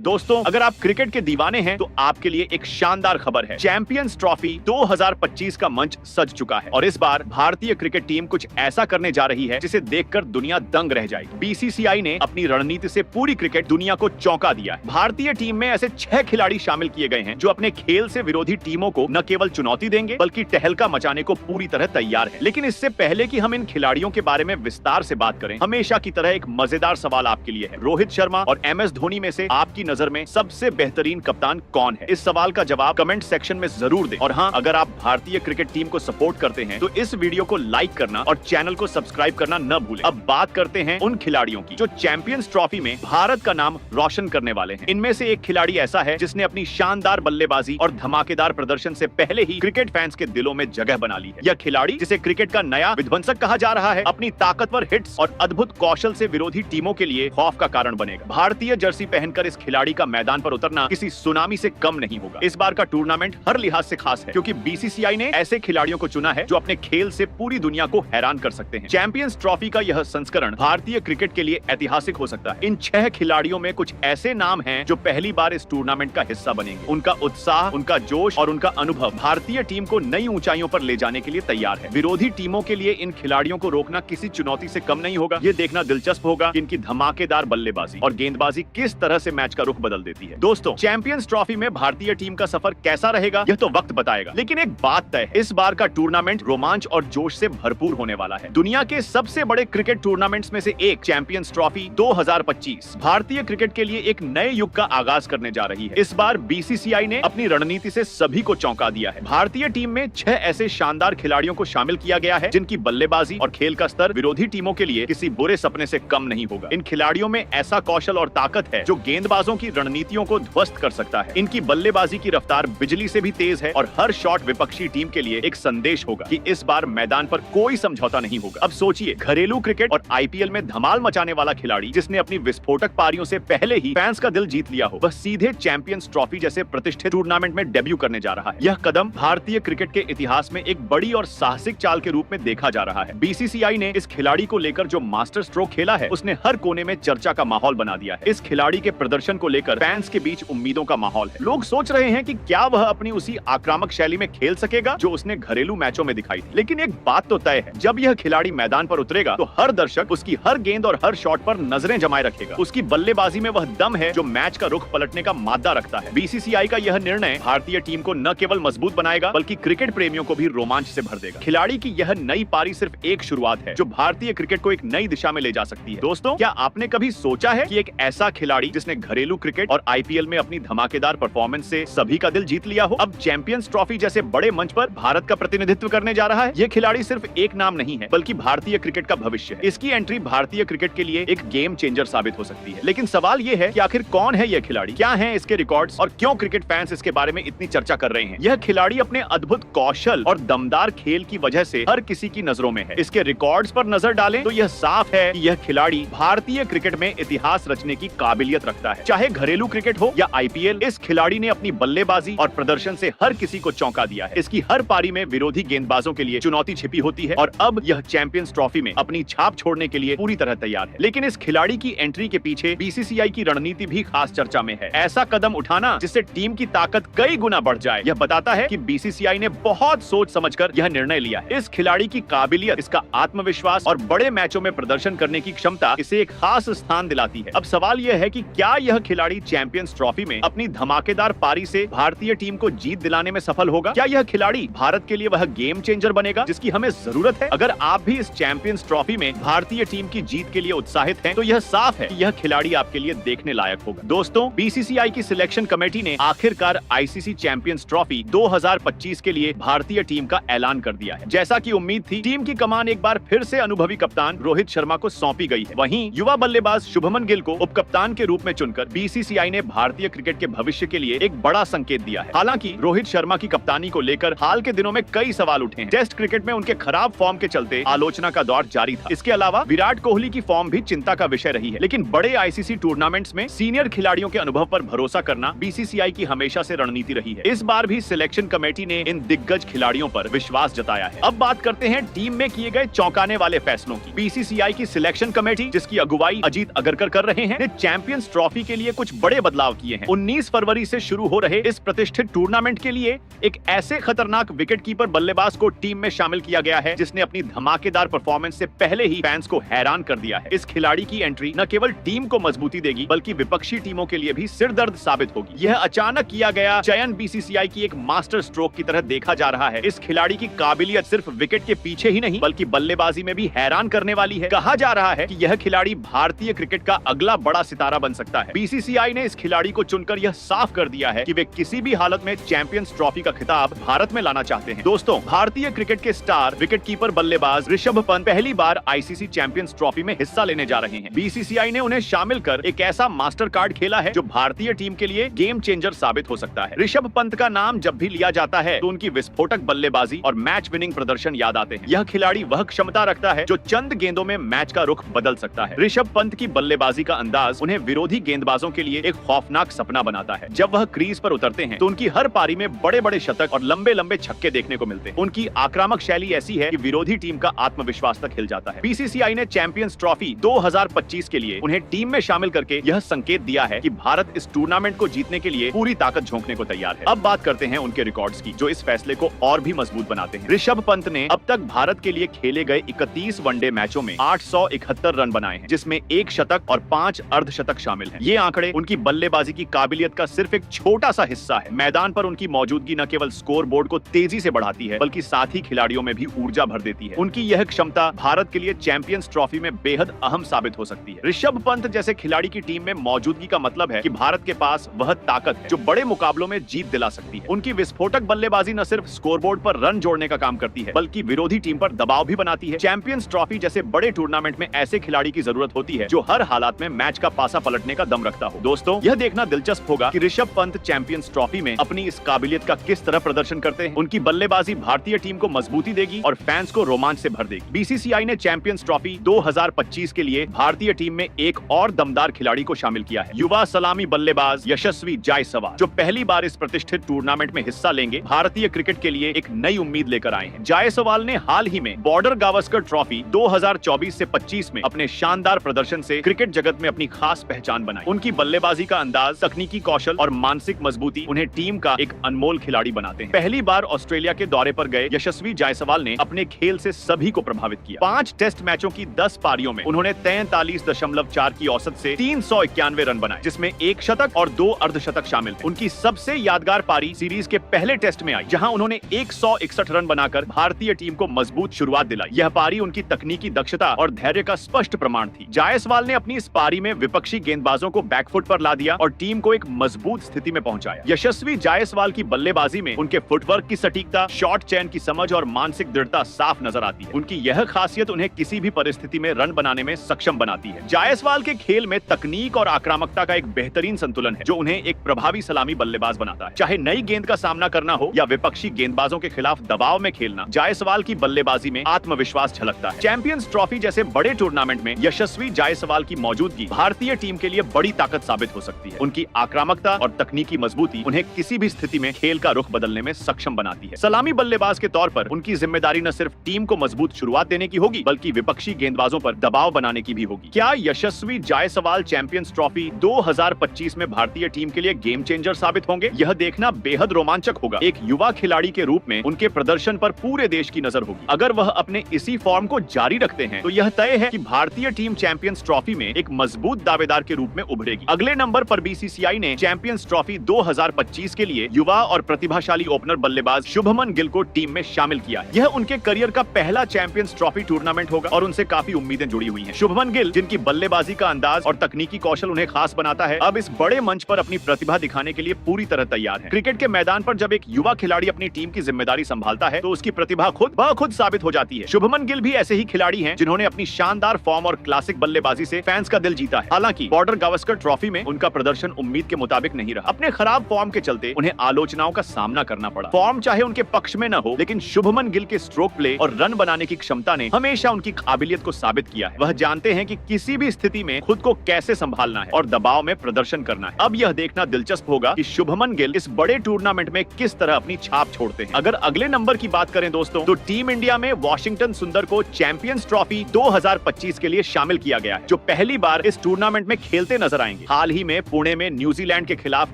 दोस्तों, अगर आप क्रिकेट के दीवाने हैं तो आपके लिए एक शानदार खबर है। चैंपियंस ट्रॉफी 2025 का मंच सज चुका है और इस बार भारतीय क्रिकेट टीम कुछ ऐसा करने जा रही है जिसे देखकर दुनिया दंग रह जाएगी। बीसीसीआई ने अपनी रणनीति से पूरी क्रिकेट दुनिया को चौंका दिया है। भारतीय टीम में ऐसे 6 खिलाड़ी शामिल किए गए हैं जो अपने खेल से विरोधी टीमों को न केवल चुनौती देंगे बल्कि टहलका मचाने को पूरी तरह तैयार है। लेकिन इससे पहले कि हम इन खिलाड़ियों के बारे में विस्तार से बात करें, हमेशा की तरह एक मजेदार सवाल आपके लिए है। रोहित शर्मा और MS धोनी में से आपकी नजर में सबसे बेहतरीन कप्तान कौन है? इस सवाल का जवाब कमेंट सेक्शन में जरूर दें। और हाँ, अगर आप भारतीय क्रिकेट टीम को सपोर्ट करते हैं तो इस वीडियो को लाइक करना और चैनल को सब्सक्राइब करना न भूलें। अब बात करते हैं उन खिलाड़ियों की जो चैंपियंस ट्रॉफी में भारत का नाम रोशन करने वाले हैं। इनमें से एक खिलाड़ी ऐसा है जिसने अपनी शानदार बल्लेबाजी और धमाकेदार प्रदर्शन से पहले ही क्रिकेट फैंस के दिलों में जगह बना ली है। यह खिलाड़ी, जिसे क्रिकेट का नया विध्वंसक कहा जा रहा है, अपनी ताकतवर हिट्स और अद्भुत कौशल से विरोधी टीमों के लिए खौफ का कारण बनेगा। भारतीय जर्सी पहनकर इस खिलाड़ी का मैदान पर उतरना किसी सुनामी से कम नहीं होगा। इस बार का टूर्नामेंट हर लिहाज से खास है क्योंकि बीसीसीआई ने ऐसे खिलाड़ियों को चुना है जो अपने खेल से पूरी दुनिया को हैरान कर सकते हैं। चैंपियंस ट्रॉफी का यह संस्करण भारतीय क्रिकेट के लिए ऐतिहासिक हो सकता है। इन 6 खिलाड़ियों में कुछ ऐसे नाम हैं जो पहली बार इस टूर्नामेंट का हिस्सा बनेंगे। उनका उत्साह, उनका जोश और उनका अनुभव भारतीय टीम को नई ऊंचाइयों पर ले जाने के लिए तैयार है। विरोधी टीमों के लिए इन खिलाड़ियों को रोकना किसी चुनौती से कम नहीं होगा। ये देखना दिलचस्प होगा कि इनकी धमाकेदार बल्लेबाजी और गेंदबाजी किस तरह से मैच का रुख बदल देती है। दोस्तों, चैंपियंस ट्रॉफी में भारतीय टीम का सफर कैसा रहेगा यह तो वक्त बताएगा, लेकिन एक बात तय है, इस बार का टूर्नामेंट रोमांच और जोश से भरपूर होने वाला है। दुनिया के सबसे बड़े क्रिकेट टूर्नामेंट्स में से एक चैंपियंस ट्रॉफी 2025 भारतीय क्रिकेट के लिए एक नए युग का आगाज करने जा रही है। इस बार बीसीसीआई ने अपनी रणनीति से सभी को चौंका दिया है। भारतीय टीम में 6 ऐसे शानदार खिलाड़ियों को शामिल किया गया है जिनकी बल्लेबाजी और खेल का स्तर विरोधी टीमों के लिए किसी बुरे सपने से कम नहीं होगा। इन खिलाड़ियों में ऐसा कौशल और ताकत है जो गेंदबाजों की रणनीतियों को ध्वस्त कर सकता है। इनकी बल्लेबाजी की रफ्तार बिजली से भी तेज है और हर शॉट विपक्षी टीम के लिए एक संदेश होगा कि इस बार मैदान पर कोई समझौता नहीं होगा। अब सोचिए, घरेलू क्रिकेट और IPL में धमाल मचाने वाला खिलाड़ी जिसने अपनी विस्फोटक पारियों से पहले ही फैंस का दिल जीत लिया हो, वह सीधे चैंपियंस ट्रॉफी जैसे प्रतिष्ठित टूर्नामेंट में डेब्यू करने जा रहा है। यह कदम भारतीय क्रिकेट के इतिहास में एक बड़ी और साहसिक चाल के रूप में देखा जा रहा है। बीसीसीआई ने इस खिलाड़ी को लेकर जो मास्टर स्ट्रोक खेला है उसने हर कोने में चर्चा का माहौल बना दिया है। इस खिलाड़ी के प्रदर्शन को लेकर फैंस के बीच उम्मीदों का माहौल है। लोग सोच रहे हैं कि क्या वह अपनी उसी आक्रामक शैली में खेल सकेगा जो उसने घरेलू मैचों में दिखाई थी। लेकिन एक बात तो तय है, जब यह खिलाड़ी मैदान पर उतरेगा तो हर दर्शक उसकी हर गेंद और हर शॉट पर नजरें जमाए रखेगा। उसकी बल्लेबाजी में वह दम है जो मैच का रुख पलटने का मादा रखता है। बीसीसीआई का यह निर्णय भारतीय टीम को न केवल मजबूत बनाएगा बल्कि क्रिकेट प्रेमियों को भी रोमांच से भर देगा। खिलाड़ी की यह नई पारी सिर्फ एक शुरुआत है जो भारतीय क्रिकेट को एक नई दिशा में ले जा सकती है। दोस्तों, क्या आपने कभी सोचा है कि एक ऐसा खिलाड़ी जिसने घरेलू क्रिकेट और IPL में अपनी धमाकेदार परफॉर्मेंस से सभी का दिल जीत लिया हो, अब चैंपियंस ट्रॉफी जैसे बड़े मंच पर भारत का प्रतिनिधित्व करने जा रहा है? ये खिलाड़ी सिर्फ एक नाम नहीं है बल्कि भारतीय क्रिकेट का भविष्य है। इसकी एंट्री भारतीय क्रिकेट के लिए एक गेम चेंजर साबित हो सकती है। लेकिन सवाल ये है कि आखिर कौन है यह खिलाड़ी, क्या है इसके रिकॉर्ड्स और क्यों क्रिकेट फैंस इसके बारे में इतनी चर्चा कर रहे हैं? यह खिलाड़ी अपने अद्भुत कौशल और दमदार खेल की वजह से हर किसी की नजरों में है। इसके रिकॉर्ड्स पर नजर डालें तो यह साफ है कि यह खिलाड़ी भारतीय क्रिकेट में इतिहास रचने की काबिलियत रखता है। चाहे घरेलू क्रिकेट हो या IPL, इस खिलाड़ी ने अपनी बल्लेबाजी और प्रदर्शन से हर किसी को चौंका दिया है। इसकी हर पारी में विरोधी गेंदबाजों के लिए चुनौती छिपी होती है और अब यह चैंपियंस ट्रॉफी में अपनी छाप छोड़ने के लिए पूरी तरह तैयार है। लेकिन इस खिलाड़ी की एंट्री के पीछे बीसीसीआई की रणनीति भी खास चर्चा में है। ऐसा कदम उठाना जिससे टीम की ताकत कई गुना बढ़ जाए, यह बताता है कि बीसीसीआई ने बहुत सोच समझकर यह निर्णय लिया है। इस खिलाड़ी की काबिलियत, इसका आत्मविश्वास और बड़े मैचों में प्रदर्शन करने की क्षमता इसे एक खास स्थान दिलाती है। अब सवाल यह है कि क्या यह खिलाड़ी चैंपियंस ट्रॉफी में अपनी धमाकेदार पारी से भारतीय टीम को जीत दिलाने में सफल होगा? क्या यह खिलाड़ी भारत के लिए वह गेम चेंजर बनेगा जिसकी हमें जरूरत है? अगर आप भी इस चैंपियंस ट्रॉफी में भारतीय टीम की जीत के लिए उत्साहित हैं, तो यह साफ है कि यह खिलाड़ी आपके लिए देखने लायक होगा। दोस्तों, बीसीसीआई की सिलेक्शन कमेटी ने आखिरकार ICC चैंपियंस ट्रॉफी 2025 के लिए भारतीय टीम का ऐलान कर दिया है। जैसा कि उम्मीद थी, टीम की कमान एक बार फिर से अनुभवी कप्तान रोहित शर्मा को सौंपी गई है। वहीं युवा बल्लेबाज शुभमन गिल को उपकप्तान के रूप में चुनकर बीसीसीआई ने भारतीय क्रिकेट के भविष्य के लिए एक बड़ा संकेत दिया है। हालांकि रोहित शर्मा की कप्तानी को लेकर हाल के दिनों में कई सवाल उठे हैं। टेस्ट क्रिकेट में उनके खराब फॉर्म के चलते आलोचना का दौर जारी था। इसके अलावा विराट कोहली की फॉर्म भी चिंता का विषय रही है। लेकिन बड़े ICC टूर्नामेंट्स में सीनियर खिलाड़ियों के अनुभव पर भरोसा करना बीसीसीआई की हमेशा से रणनीति रही है। इस बार भी सिलेक्शन कमेटी ने इन दिग्गज खिलाड़ियों पर विश्वास जताया है। अब बात करते हैं टीम में किए गए चौंकाने वाले फैसलों की। बीसीसीआई की सिलेक्शन कमेटी, जिसकी अगुवाई अजीत अगरकर कर रहे हैं, ने चैंपियंस ट्रॉफी के लिए कुछ बड़े बदलाव किए हैं। 19 फरवरी से शुरू हो रहे इस प्रतिष्ठित टूर्नामेंट के लिए एक ऐसे खतरनाक विकेटकीपर बल्लेबाज को टीम में शामिल किया गया है जिसने अपनी धमाकेदार परफॉर्मेंस से पहले ही फैंस को हैरान कर दिया है। इस खिलाड़ी की एंट्री न केवल टीम को मजबूती देगी बल्कि विपक्षी टीमों के लिए भी सिरदर्द साबित होगी। यह अचानक किया गया चयन बीसीसीआई की एक मास्टर स्ट्रोक की तरह देखा जा रहा है। इस खिलाड़ी की काबिलियत सिर्फ विकेट के पीछे ही नहीं बल्कि बल्लेबाजी में भी हैरान करने वाली है। कहा जा रहा है कि यह खिलाड़ी भारतीय क्रिकेट का अगला बड़ा सितारा बन सकता है। बीसीसीआई ने इस खिलाड़ी को चुनकर यह साफ कर दिया है कि वे किसी भी हालत में चैंपियंस ट्रॉफी का खिताब भारत में लाना चाहते हैं। दोस्तों, भारतीय क्रिकेट के स्टार विकेटकीपर बल्लेबाज ऋषभ पंत पहली बार आईसीसी चैंपियंस ट्रॉफी में हिस्सा लेने जा रहे हैं। बीसीसीआई ने उन्हें शामिल कर एक ऐसा मास्टर कार्ड खेला है जो भारतीय टीम के लिए गेम चेंजर साबित हो सकता है। ऋषभ पंत का नाम जब भी लिया जाता है तो उनकी विस्फोटक बल्लेबाजी और मैच विनिंग प्रदर्शन याद आते हैं। यह खिलाड़ी वह क्षमता रखता है जो चंद गेंदों में मैच का रुख बदल सकता है। ऋषभ पंत की बल्लेबाजी का अंदाज उन्हें विरोधी गेंदबाजों के लिए एक खौफनाक सपना बनाता है। जब वह क्रीज पर उतरते हैं तो उनकी हर पारी में बड़े बड़े शतक और लंबे लंबे छक्के देखने को मिलते हैं। उनकी आक्रामक शैली ऐसी है कि विरोधी टीम का आत्मविश्वास तक हिल जाता है। बीसीसीआई ने चैंपियंस ट्रॉफी 2025 के लिए उन्हें टीम में शामिल करके यह संकेत दिया है कि भारत इस टूर्नामेंट को जीतने के लिए पूरी ताकत झोंकने को तैयार है। अब बात करते हैं उनके रिकॉर्ड्स की, जो इस फैसले को और भी मजबूत बनाते हैं। ऋषभ पंत ने अब तक भारत के लिए खेले गए 31 वनडे मैचों में 871 रन बनाए हैं, जिसमें 1 शतक और 5 अर्धशतक शामिल हैं। ये आंकड़े उनकी बल्लेबाजी की काबिलियत का सिर्फ एक छोटा सा हिस्सा है। मैदान पर उनकी मौजूदगी न केवल स्कोर बोर्ड को तेजी से बढ़ाती है बल्कि साथ ही खिलाड़ियों में भी ऊर्जा भर देती है। उनकी यह क्षमता भारत के लिए चैंपियंस ट्रॉफी में बेहद अहम साबित हो सकती है। ऋषभ पंत जैसे खिलाड़ी की टीम में मौजूदगी का मतलब है कि भारत के पास वह ताकत है जो बड़े मुकाबलों में जीत दिला सकती है। उनकी विस्फोटक बल्लेबाजी न सिर्फ स्कोरबोर्ड पर रन जोड़ने का काम करती है बल्कि विरोधी टीम पर दबाव भी बनाती है। चैंपियंस ट्रॉफी जैसे बड़े टूर्नामेंट में ऐसे खिलाड़ी की जरूरत होती है जो हर हालात में मैच का पासा पलटने का दम रखता हो। दोस्तों, यह देखना दिलचस्प होगा कि ऋषभ पंत चैंपियंस ट्रॉफी में अपनी इस काबिलियत का किस तरह प्रदर्शन करते हैं। उनकी बल्लेबाजी भारतीय टीम को मजबूती देगी और फैंस को रोमांच से भर देगी। बीसीसीआई ने चैंपियंस ट्रॉफी 2025 के लिए भारतीय टीम में एक और दमदार खिलाड़ी को शामिल किया है। युवा सलामी बल्लेबाज यशस्वी जायसवाल, जो पहली बार इस प्रतिष्ठित टूर्नामेंट में हिस्सा लेंगे, भारतीय क्रिकेट के लिए एक नई उम्मीद लेकर आए हैं। जायसवाल ने हाल ही में बॉर्डर गावस्कर ट्रॉफी 2024 से 25 में अपने शानदार प्रदर्शन से क्रिकेट जगत में अपनी खास पहचान बनाई। उनकी बल्लेबाजी का अंदाज, तकनीकी कौशल और मानसिक मजबूती उन्हें टीम का एक अनमोल खिलाड़ी बनाते हैं। पहली बार ऑस्ट्रेलिया के दौरे पर गए यशस्वी जायसवाल ने अपने खेल से सभी को प्रभावित किया। 5 टेस्ट मैचों की 10 पारियों में उन्होंने 43.4 की औसत से 391 रन बनाए, जिसमें 1 शतक और 2 अर्धशतक शामिल हैं। उनकी सबसे यादगार पारी सीरीज के पहले टेस्ट में आई, जहां उन्होंने 161 रन बनाकर भारतीय टीम को मजबूत शुरुआत दिलाई। यह पारी उनकी तकनीकी दक्षता और धैर्य का स्पष्ट प्रमाण थी। जायसवाल ने अपनी इस पारी में विपक्षी गेंदबाजों को बैकफुट पर ला दिया और टीम को एक मजबूत स्थिति में पहुंचाया। यशस्वी जायसवाल की बल्लेबाजी में उनके फुटवर्क की सटीकता, शॉट चयन की समझ और मानसिक दृढ़ता साफ नजर आती है। उनकी यह खासियत उन्हें किसी भी परिस्थिति में रन बनाने में सक्षम बनाती है। जायसवाल के खेल में तकनीक और आक्रामकता का एक बेहतरीन संतुलन है जो उन्हें एक प्रभावी सलामी बल्लेबाज बनाता है। चाहे नई गेंद का सामना करना हो या विपक्षी गेंदबाजों के खिलाफ दबाव में खेलना, जायसवाल की बल्लेबाजी में आत्मविश्वास झलकता है। चैंपियंस ट्रॉफी जैसे बड़े टूर्नामेंट में यशस्वी जायसवाल की मौजूदगी भारतीय टीम के लिए बड़ी ताकत साबित हो सकती है। उनकी आक्रामकता और तकनीकी मजबूती उन्हें किसी भी स्थिति में खेल का रुख बदलने में सक्षम बनाती है। सलामी बल्लेबाज के तौर पर उनकी जिम्मेदारी न सिर्फ टीम को मजबूत शुरुआत देने की होगी बल्कि विपक्षी गेंदबाजों पर दबाव बनाने की भी होगी। क्या यशस्वी जायसवाल चैंपियंस ट्रॉफी 2025 में भारतीय टीम के लिए गेम चेंजर साबित होंगे? यह देखना बेहद रोमांचक होगा। एक युवा खिलाड़ी के रूप में उनके प्रदर्शन पर पूरे देश की नजर होगी। अगर वह अपने इसी फॉर्म को जारी रखते हैं तो यह तय है कि भारतीय टीम चैंपियंस ट्रॉफी में एक मजबूत दावेदार के रूप में उभरेगी। अगले नंबर पर बीसीसीआई ने चैंपियंस ट्रॉफी 2025 के लिए युवा और प्रतिभाशाली ओपनर बल्लेबाज शुभमन गिल को टीम में शामिल किया है। यह उनके करियर का पहला चैंपियंस ट्रॉफी टूर्नामेंट होगा और उनसे काफी उम्मीदें जुड़ी हुई हैं। शुभमन गिल, जिनकी बल्लेबाजी का अंदाज और तकनीकी कौशल उन्हें खास बनाता है, अब इस बड़े मंच पर अपनी प्रतिभा दिखाने के लिए पूरी तरह तैयार है। क्रिकेट के मैदान पर जब एक युवा खिलाड़ी अपनी टीम की जिम्मेदारी संभालता है तो उसकी प्रतिभा खुद साबित हो जाती है। शुभमन गिल भी ऐसे ही खिलाड़ी हैं जिन्होंने अपनी शानदार फॉर्म और क्लासिक बल्लेबाजी से फैंस का दिल जीता है। हालांकि बॉर्डर गावस्कर ट्रॉफी में उनका प्रदर्शन उम्मीद के मुताबिक नहीं रहा। अपने खराब फॉर्म के चलते उन्हें आलोचनाओं का सामना करना पड़ा। फॉर्म चाहे उनके पक्ष में न हो, लेकिन शुभमन गिल के स्ट्रोक प्ले और रन बनाने की क्षमता ने हमेशा उनकी काबिलियत को साबित किया है। वह जानते हैं कि किसी भी स्थिति में खुद को कैसे संभालना है और दबाव में प्रदर्शन करना है। अब यह देखना दिलचस्प होगा कि शुभमन गिल इस बड़े टूर्नामेंट में किस तरह अपनी छाप छोड़ते हैं। अगर अगले नंबर की बात करें दोस्तों, तो टीम इंडिया में वाशिंगटन सुंदर को चैंपियंस ट्रॉफी 2025 के लिए शामिल किया गया है, जो पहली बार इस टूर्नामेंट में खेलते नजर आएंगे। जाएंगे। हाल ही में पुणे में न्यूजीलैंड के खिलाफ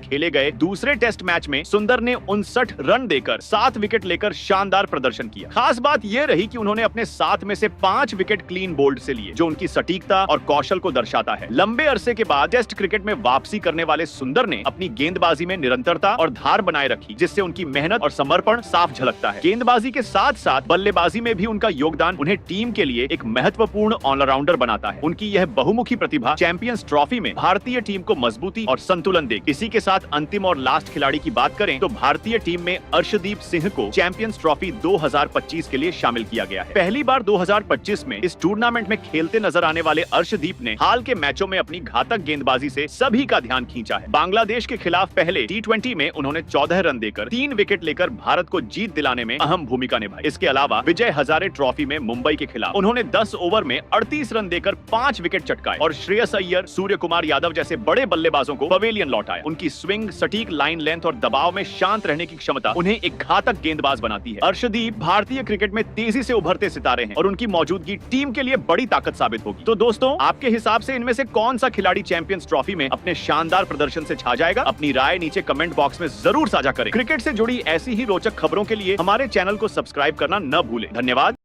खेले गए दूसरे टेस्ट मैच में सुंदर ने 59 रन देकर 7 विकेट लेकर शानदार प्रदर्शन किया। खास बात यह रही कि उन्होंने अपने 7 में से 5 विकेट क्लीन बोल्ड से लिए, जो उनकी सटीकता और कौशल को दर्शाता है। लंबे अरसे के बाद टेस्ट क्रिकेट में वापसी करने वाले सुंदर ने अपनी गेंदबाजी में निरंतरता और धार बनाए रखी, जिससे उनकी मेहनत और समर्पण साफ झलकता है। गेंदबाजी के साथ साथ बल्लेबाजी में भी उनका योगदान उन्हें टीम के लिए एक महत्वपूर्ण ऑलराउंडर बनाता है। उनकी यह बहुमुखी प्रतिभा चैंपियंस ट्रॉफी में भारतीय टीम को मजबूती और संतुलन देगी। इसी के साथ अंतिम और लास्ट खिलाड़ी की बात करें तो भारतीय टीम में अर्शदीप सिंह को चैंपियंस ट्रॉफी 2025 के लिए शामिल किया गया है। पहली बार 2025 में इस टूर्नामेंट में खेलते नजर आने वाले अर्शदीप ने हाल के मैचों में अपनी घातक गेंदबाजी से सभी का ध्यान खींचा है। बांग्लादेश के खिलाफ पहले T20 में उन्होंने 14 रन देकर 3 विकेट लेकर भारत को जीत दिलाने में अहम भूमिका निभाई। इसके अलावा विजय हजारे ट्रॉफी में मुंबई के खिलाफ उन्होंने 10 ओवर में 38 रन देकर 5 विकेट चटकाए और श्रेयस अय्यर, सूर्य कुमार यादव जैसे बड़े बल्लेबाजों को पवेलियन लौटाया। उनकी स्विंग, सटीक लाइन लेंथ और दबाव में शांत रहने की क्षमता उन्हें एक घातक गेंदबाज बनाती है। अर्शदीप भारतीय क्रिकेट में तेजी से उभरते सितारे हैं और उनकी मौजूदगी टीम के लिए बड़ी ताकत साबित होगी। तो दोस्तों, आपके हिसाब से इनमें से कौन सा खिलाड़ी चैंपियंस ट्रॉफी में अपने शानदार प्रदर्शन से छा जाएगा? अपनी राय नीचे कमेंट बॉक्स में जरूर साझा करें। क्रिकेट से जुड़ी ऐसी ही रोचक खबरों के लिए हमारे चैनल को सब्सक्राइब करना न भूलें। धन्यवाद।